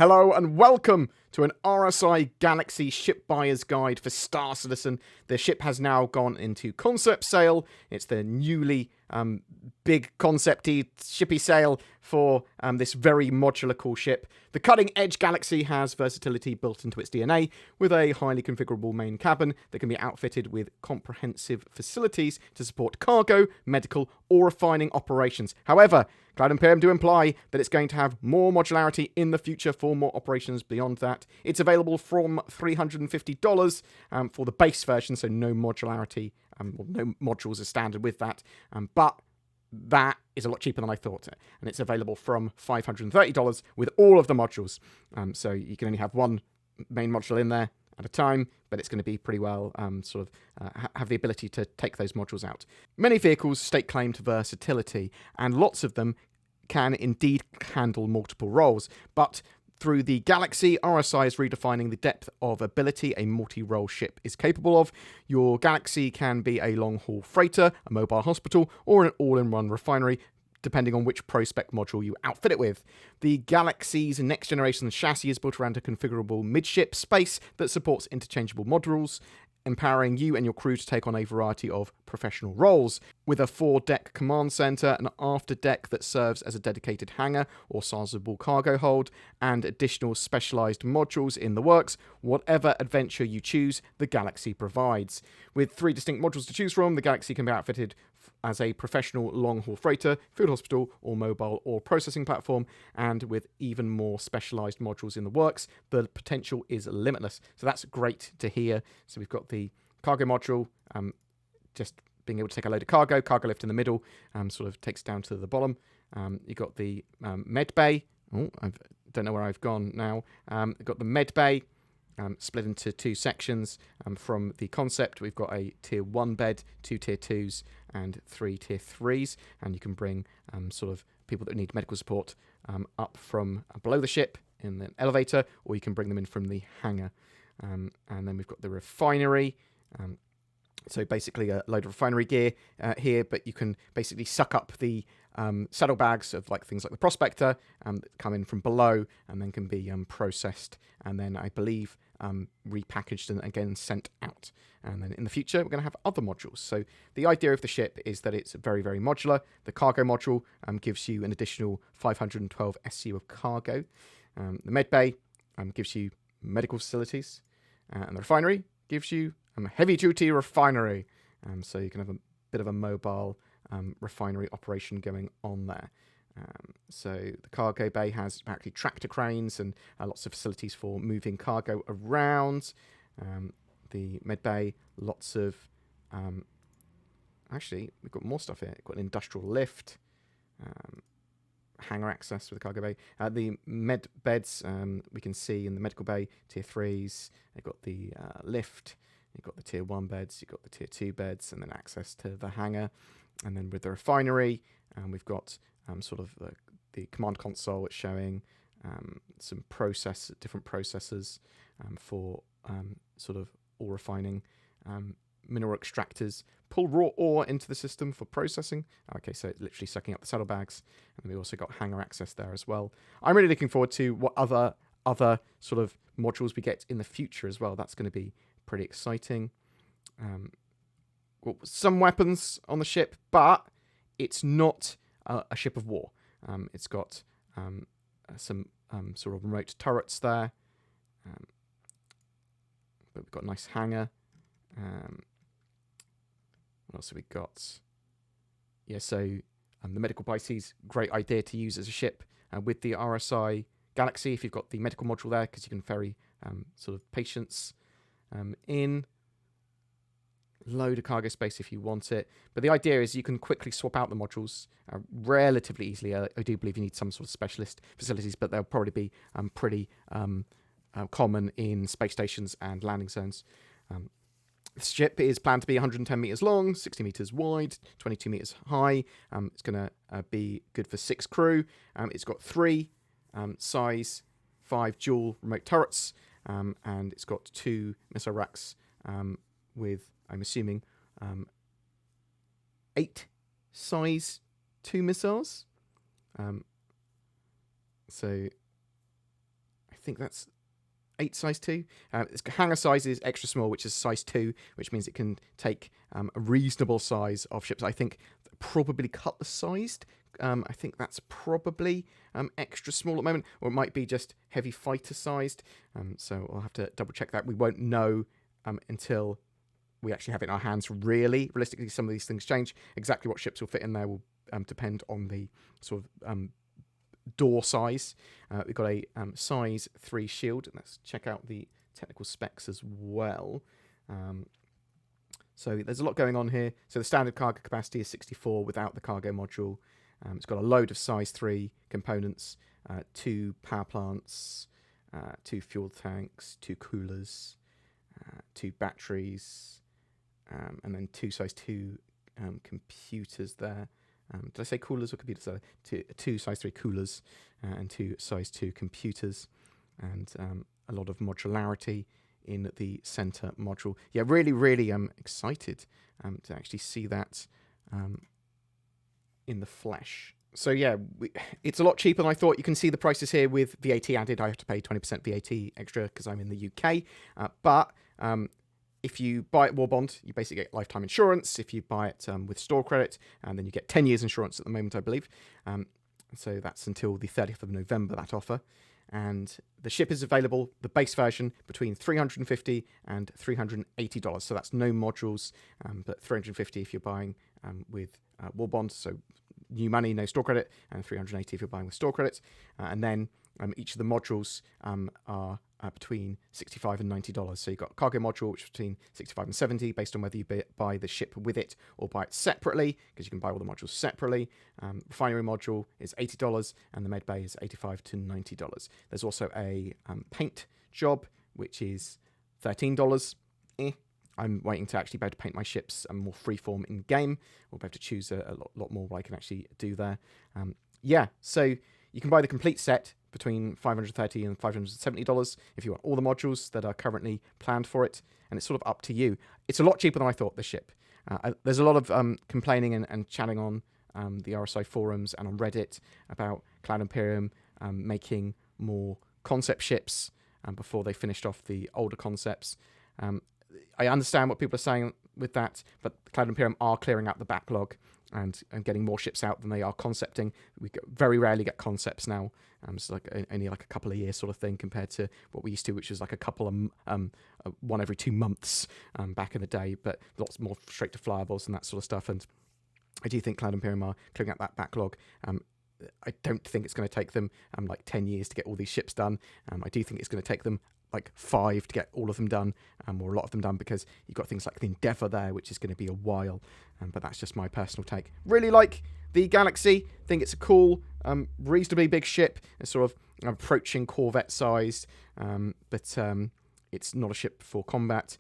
Hello and welcome to an RSI Galaxy ship buyer's guide for Star Citizen. The ship has now gone into concept sale. It's the newly big concept-y shippy sale for this very modular cool ship. The cutting-edge Galaxy has versatility built into its DNA with a highly configurable main cabin that can be outfitted with comprehensive facilities to support cargo, medical, or refining operations. However, Cloud Imperium do imply that it's going to have more modularity in the future for more operations beyond that. It's available from $350 for the base version, so no modularity, well, no modules are standard with that, but that is a lot cheaper than I thought, and it's available from $530 with all of the modules. So you can only have one main module in there at a time, but it's going to be pretty well have the ability to take those modules out. Many vehicles stake claim to versatility, and lots of them can indeed handle multiple roles, but through the Galaxy, RSI is redefining the depth of ability a multi-role ship is capable of. Your Galaxy can be a long-haul freighter, a mobile hospital, or an all-in-one refinery, depending on which prospect module you outfit it with. The Galaxy's next-generation chassis is built around a configurable midship space that supports interchangeable modules, empowering you and your crew to take on a variety of professional roles. With a four-deck command center, an after-deck that serves as a dedicated hangar or sizable cargo hold, and additional specialized modules in the works, whatever adventure you choose, the Galaxy provides. With 3 distinct modules to choose from, the Galaxy can be outfitted as a professional long-haul freighter, field hospital, or mobile or processing platform, and with even more specialized modules in the works, the potential is limitless. So that's great to hear. So we've got the cargo module, just being able to take a load of cargo lift in the middle, sort of takes down to the bottom. You've got the med bay. Oh, I don't know where I've gone now. We've got the med bay, split into 2 sections. From the concept, we've got a tier 1 bed, 2 tier 2s, and 3 tier 3s, and you can bring sort of people that need medical support up from below the ship in the elevator, or you can bring them in from the hangar. And then we've got the refinery. So basically a load of refinery gear here, but you can basically suck up the saddlebags of things like the Prospector that come in from below and then can be processed and then I believe repackaged and again sent out. And then in the future we're going to have other modules. So the idea of the ship is that it's very, very modular. The cargo module gives you an additional 512 SU of cargo. The med bay gives you medical facilities, and the refinery gives you heavy-duty refinery. So you can have a bit of a mobile refinery operation going on there. So the cargo bay has actually tractor cranes and lots of facilities for moving cargo around. The med bay, lots of... actually, we've got more stuff here. We've got an industrial lift, hangar access with the cargo bay. The med beds, we can see in the medical bay, tier 3s. They've got the lift. You've got the tier 1 beds, you've got the tier 2 beds, and then access to the hangar. And then with the refinery, we've got sort of the command console. It's showing some different processors for sort of ore refining, mineral extractors, pull raw ore into the system for processing. Okay, so it's literally sucking up the saddlebags. And we also got hangar access there as well. I'm really looking forward to what other sort of modules we get in the future as well. That's going to be pretty exciting. Well, some weapons on the ship, but it's not a ship of war. It's got some sort of remote turrets there, but we've got a nice hangar. What else have we got? Yeah, so the medical Pisces, great idea to use as a ship with the RSI Galaxy if you've got the medical module there, because you can ferry sort of patients in. Load of cargo space if you want it. But the idea is you can quickly swap out the modules relatively easily. I do believe you need some sort of specialist facilities, but they'll probably be pretty common in space stations and landing zones. The ship is planned to be 110 meters long, 60 meters wide, 22 meters high. It's going to be good for 6 crew. It's got 3 size 5 dual remote turrets, and it's got 2 missile racks with, I'm assuming, 8 size 2 missiles. So I think that's 8 size 2. Its hangar size is extra small, which is size 2, which means it can take a reasonable size of ships. I think probably cutlass sized. I think that's probably extra small at the moment, or it might be just heavy fighter sized. So I'll have to double check that. We won't know until we actually have it in our hands. Realistically, some of these things change. Exactly what ships will fit in there will depend on the sort of door size. We've got a size 3 shield. Let's check out the technical specs as well. So there's a lot going on here. So the standard cargo capacity is 64 without the cargo module. It's got a load of size 3 components, 2 power plants, 2 fuel tanks, 2 coolers, 2 batteries, and then 2 size 2 computers there. Did I say coolers or computers? Two size 3 coolers and 2 size 2 computers, and a lot of modularity in the center module. Yeah, really, really excited to actually see that in the flesh. So yeah, it's a lot cheaper than I thought. You can see the prices here with VAT added. I have to pay 20% VAT extra because I'm in the UK. But if you buy it War Bond, you basically get lifetime insurance. If you buy it with store credit, and then you get 10 years insurance at the moment, I believe. So that's until the 30th of November, that offer. And the ship is available, the base version, between $350 and $380. So that's no modules, but $350 if you're buying with War Bond. So new money, no store credit, and $380 if you're buying with store credits. And then each of the modules are between $65 and $90. So you've got a cargo module, which is between $65 and $70, based on whether you buy the ship with it or buy it separately, because you can buy all the modules separately. Refinery module is $80, and the med bay is $85 to $90. There's also a paint job, which is $13. I'm waiting to actually be able to paint my ships more freeform in game. We'll be able to choose a lot more what I can actually do there. Yeah, so you can buy the complete set between $530 and $570 if you want all the modules that are currently planned for it, and it's sort of up to you. It's a lot cheaper than I thought, this ship. There's a lot of complaining and chatting on the RSI forums and on Reddit about Cloud Imperium making more concept ships before they finished off the older concepts. I understand what people are saying with that, but Cloud Imperium are clearing out the backlog and getting more ships out than they are concepting. We very rarely get concepts now. It's like only like a couple of years sort of thing compared to what we used to, which was like a couple of one every 2 months back in the day, but lots more straight to flyables and that sort of stuff. And I do think Cloud Imperium are clearing out that backlog. I don't think it's going to take them like 10 years to get all these ships done. I do think it's going to take them like 5 to get all of them done, or a lot of them done, because you've got things like the Endeavour there, which is going to be a while. But that's just my personal take. Really like the Galaxy. Think it's a cool, reasonably big ship. It's sort of approaching Corvette sized, but it's not a ship for combat.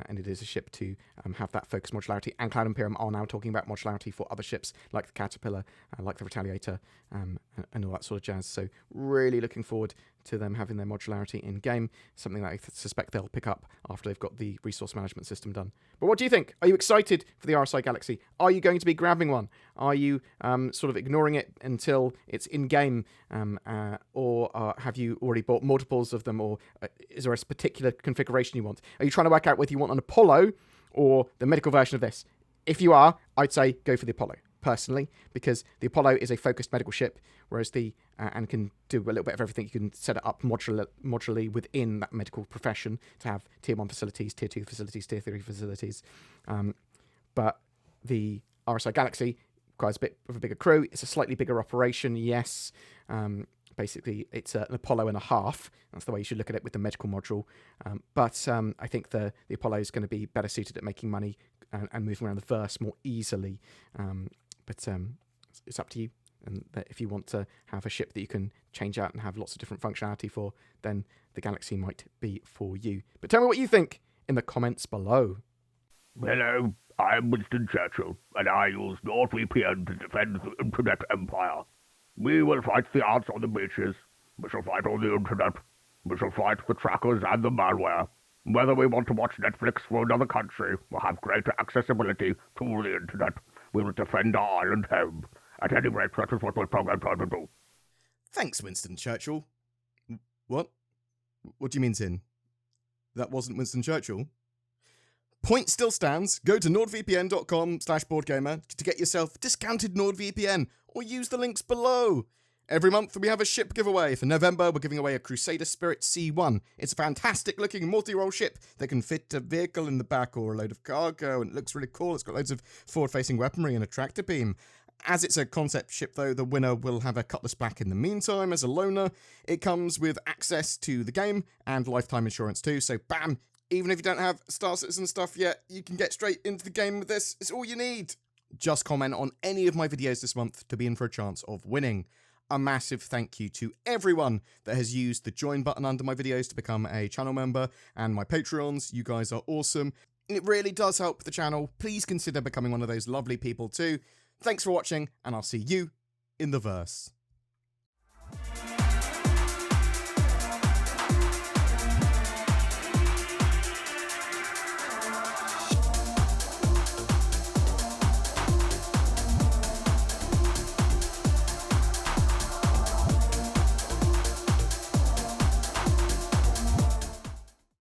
And it is a ship to have that focused modularity. And Cloud Imperium are now talking about modularity for other ships, like the Caterpillar, like the Retaliator, and all that sort of jazz. So really looking forward to them having their modularity in game, something that I suspect they'll pick up after they've got the resource management system done. But what do you think? Are you excited for the RSI Galaxy? Are you going to be grabbing one? Are you sort of ignoring it until it's in game, or have you already bought multiples of them, or is there a particular configuration you want? Are you trying to work out whether you want an Apollo or the medical version of this? If you are, I'd say go for the Apollo, personally, because the Apollo is a focused medical ship, whereas the and can do a little bit of everything. You can set it up modularly within that medical profession to have tier 1 facilities, tier 2 facilities, tier 3 facilities. But the RSI Galaxy requires a bit of a bigger crew. It's a slightly bigger operation, yes. Basically, it's an Apollo and a half. That's the way you should look at it with the medical module. But I think the Apollo is going to be better suited at making money and moving around the verse more easily. But it's up to you. And that if you want to have a ship that you can change out and have lots of different functionality for, then the Galaxy might be for you. But tell me what you think in the comments below. Hello, I'm Winston Churchill, and I use NordVPN to defend the Internet Empire. We will fight the ants on the beaches. We shall fight on the Internet. We shall fight the trackers and the malware. Whether we want to watch Netflix for another country or have greater accessibility to the Internet, we will defend our island home. At any rate, that is what we're programmed to do. Thanks, Winston Churchill. What? What do you mean, Tin? That wasn't Winston Churchill? Point still stands. Go to nordvpn.com/BoredGamer to get yourself discounted NordVPN, or use the links below. Every month we have a ship giveaway. For November, we're giving away a Crusader Spirit C1. It's a fantastic looking multi-role ship that can fit a vehicle in the back or a load of cargo, and it looks really cool. It's got loads of forward-facing weaponry and a tractor beam. As it's a concept ship though, the winner will have a Cutlass back in the meantime as a loaner. It comes with access to the game and lifetime insurance too, so bam! Even if you don't have Star Citizen stuff yet, you can get straight into the game with this. It's all you need. Just comment on any of my videos this month to be in for a chance of winning. A massive thank you to everyone that has used the join button under my videos to become a channel member and my Patreons. You guys are awesome. It really does help the channel. Please consider becoming one of those lovely people too. Thanks for watching, and I'll see you in the verse.